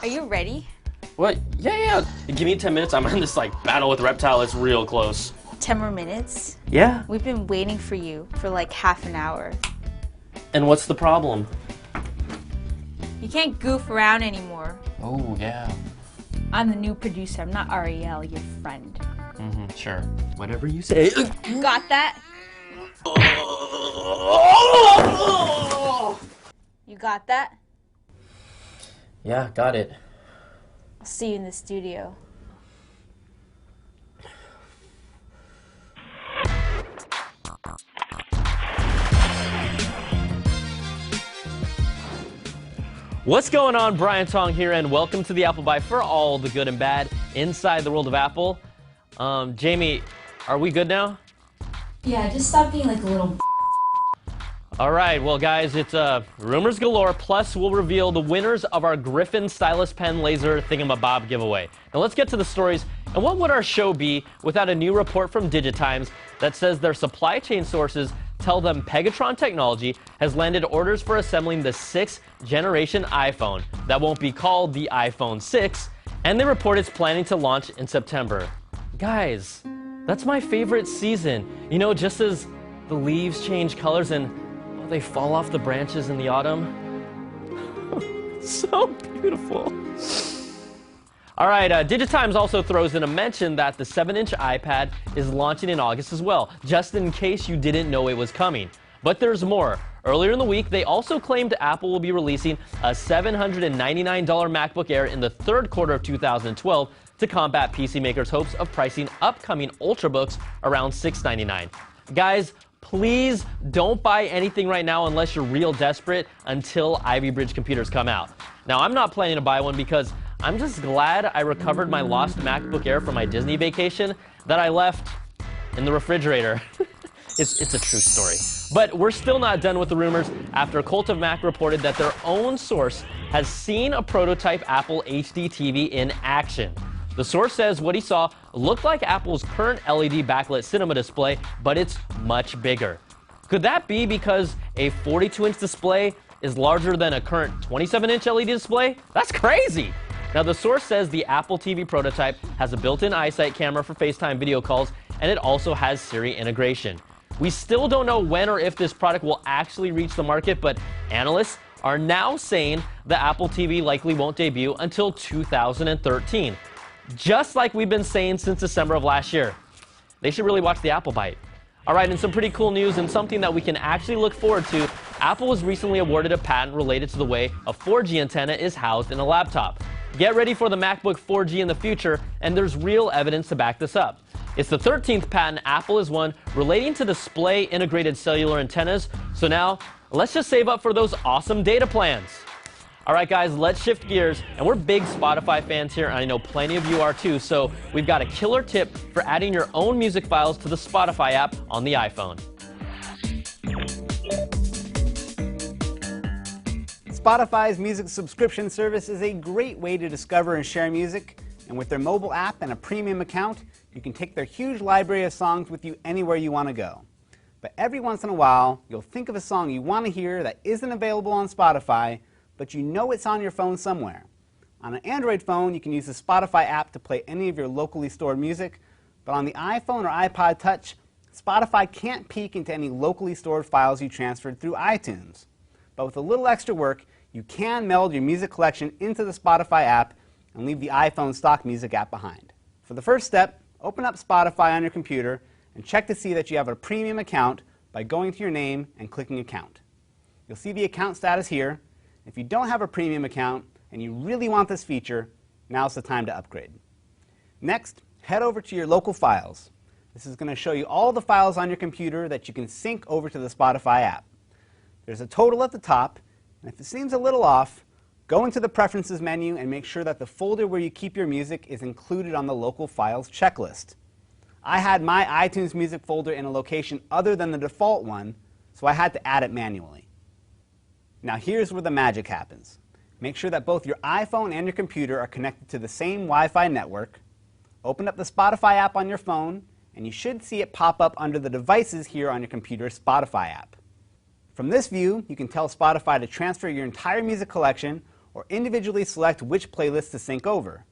Are you ready? What? Yeah. Give me 10 minutes. I'm in this like battle with Reptile. It's real close. 10 more minutes? Yeah. We've been waiting for you for like half an hour. And what's the problem? You can't goof around anymore. Oh, yeah. I'm the new producer. I'm not Ariel, your friend. Sure. Whatever you say. You got that? You got that? Yeah, got it. I'll see you in the studio. What's going on? Brian Tong here, and welcome to the Apple Buy for all the good and bad inside the world of Apple. Jamie, are we good now? Yeah, just stop being like a little. All right, well, guys, it's rumors galore. Plus, we'll reveal the winners of our Griffin Stylus Pen Laser Thingamabob giveaway. Now, let's get to the stories. And what would our show be without a new report from Digitimes that says their supply chain sources tell them Pegatron Technology has landed orders for assembling the 6th generation iPhone that won't be called the iPhone 6, and they report it's planning to launch in September. Guys, that's my favorite season. You know, just as the leaves change colors and they fall off the branches in the autumn. So beautiful. All right, Digitimes also throws in a mention that the 7-inch iPad is launching in August as well, just in case you didn't know it was coming. But there's more. Earlier in the week, they also claimed Apple will be releasing a $799 MacBook Air in the third quarter of 2012 to combat PC makers' hopes of pricing upcoming Ultrabooks around $699. Guys, please don't buy anything right now unless you're real desperate until Ivy Bridge computers come out. Now, I'm not planning to buy one because I'm just glad I recovered my lost MacBook Air from my Disney vacation that I left in the refrigerator. It's a true story. But we're still not done with the rumors after Cult of Mac reported that their own source has seen a prototype Apple HD TV in action. The source says what he saw looked like Apple's current LED backlit cinema display, but it's much bigger. Could that be because a 42-inch display is larger than a current 27-inch LED display? That's crazy! Now, the source says the Apple TV prototype has a built-in iSight camera for FaceTime video calls, and it also has Siri integration. We still don't know when or if this product will actually reach the market, but analysts are now saying the Apple TV likely won't debut until 2013. Just like we've been saying since December of last year. They should really watch the Apple Bite. All right, and some pretty cool news and something that we can actually look forward to. Apple was recently awarded a patent related to the way a 4G antenna is housed in a laptop. Get ready for the MacBook 4G in the future, and there's real evidence to back this up. It's the 13th patent Apple has won relating to display integrated cellular antennas. So now, let's just save up for those awesome data plans. All right, guys, let's shift gears. And we're big Spotify fans here, and I know plenty of you are too. So we've got a killer tip for adding your own music files to the Spotify app on the iPhone. Spotify's music subscription service is a great way to discover and share music. And with their mobile app and a premium account, you can take their huge library of songs with you anywhere you want to go. But every once in a while, you'll think of a song you want to hear that isn't available on Spotify, but you know it's on your phone somewhere. On an Android phone, you can use the Spotify app to play any of your locally stored music, but on the iPhone or iPod Touch, Spotify can't peek into any locally stored files you transferred through iTunes. But with a little extra work, you can meld your music collection into the Spotify app and leave the iPhone stock music app behind. For the first step, open up Spotify on your computer and check to see that you have a premium account by going to your name and clicking Account. You'll see the account status here. If you don't have a premium account and you really want this feature, now's the time to upgrade. Next, head over to your local files. This is going to show you all the files on your computer that you can sync over to the Spotify app. There's a total at the top, and if it seems a little off, go into the Preferences menu and make sure that the folder where you keep your music is included on the local files checklist. I had my iTunes music folder in a location other than the default one, so I had to add it manually. Now here's where the magic happens. Make sure that both your iPhone and your computer are connected to the same Wi-Fi network. Open up the Spotify app on your phone, and you should see it pop up under the Devices here on your computer's Spotify app. From this view, you can tell Spotify to transfer your entire music collection or individually select which playlist to sync over.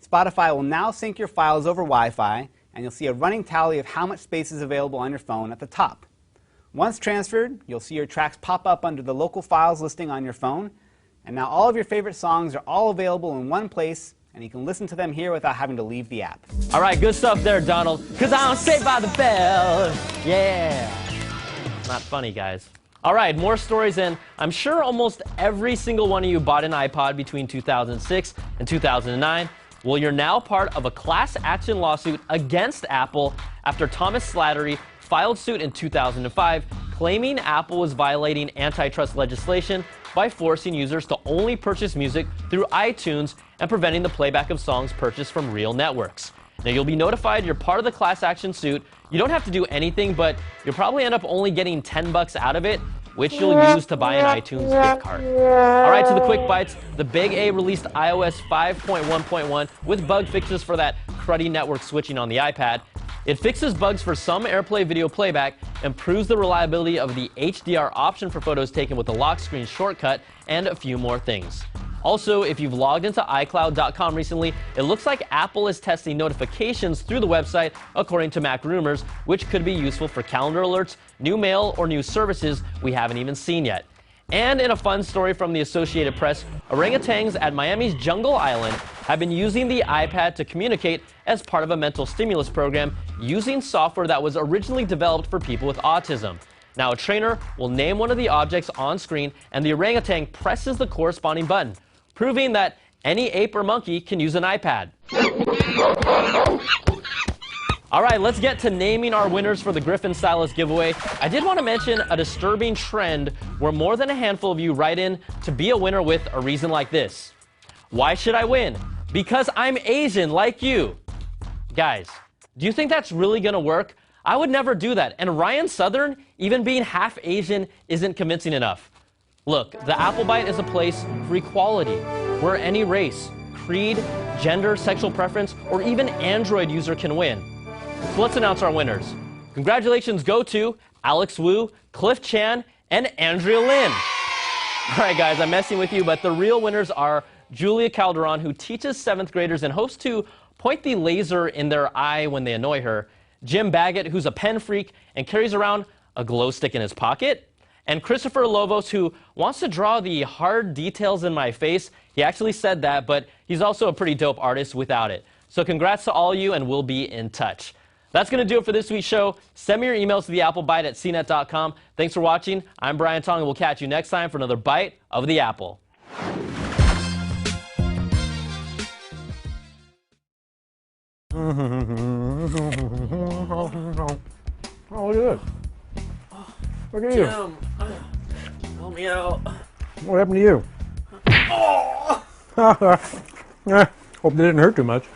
Spotify will now sync your files over Wi-Fi, and you'll see a running tally of how much space is available on your phone at the top. Once transferred, you'll see your tracks pop up under the local files listing on your phone, and now all of your favorite songs are all available in one place, and you can listen to them here without having to leave the app. All right, good stuff there, Donald. Because I'm saved by the bell. Yeah. Not funny, guys. All right, more stories, and I'm sure almost every single one of you bought an iPod between 2006 and 2009. Well, you're now part of a class action lawsuit against Apple after Thomas Slattery filed suit in 2005 claiming Apple was violating antitrust legislation by forcing users to only purchase music through iTunes and preventing the playback of songs purchased from real networks. Now, you'll be notified you're part of the class action suit. You don't have to do anything, but you'll probably end up only getting $10 out of it, which you'll use to buy an iTunes gift card. All right, to the quick bites. The Big A released iOS 5.1.1 with bug fixes for that cruddy network switching on the iPad. It fixes bugs for some AirPlay video playback, improves the reliability of the HDR option for photos taken with the lock screen shortcut, and a few more things. Also, if you've logged into iCloud.com recently, it looks like Apple is testing notifications through the website, according to Mac Rumors, which could be useful for calendar alerts, new mail, or new services we haven't even seen yet. And in a fun story from the Associated Press, orangutans at Miami's Jungle Island have been using the iPad to communicate as part of a mental stimulus program using software that was originally developed for people with autism. Now, a trainer will name one of the objects on screen, and the orangutan presses the corresponding button, proving that any ape or monkey can use an iPad. All right, let's get to naming our winners for the Griffin Stylus giveaway. I did want to mention a disturbing trend where more than a handful of you write in to be a winner with a reason like this. Why should I win? Because I'm Asian, like you. Guys, do you think that's really going to work? I would never do that. And Ryan Southern, even being half Asian, isn't convincing enough. Look, the Apple Bite is a place for equality, where any race, creed, gender, sexual preference, or even Android user can win. So let's announce our winners. Congratulations go to Alex Wu, Cliff Chan, and Andrea Lin. All right, guys, I'm messing with you, but the real winners are Julia Calderon, who teaches 7th graders and hopes to point the laser in their eye when they annoy her, Jim Baggett, who's a pen freak and carries around a glow stick in his pocket, and Christopher Lovos, who wants to draw the hard details in my face. He actually said that, but he's also a pretty dope artist without it. So congrats to all of you, and we'll be in touch. That's going to do it for this week's show. Send me your emails to theapplebite at cnet.com. Thanks for watching. I'm Brian Tong, and we'll catch you next time for another Bite of the Apple. Oh, look at this. Look at you. Jim, help me out. What happened to you? Oh! Hope it didn't hurt too much.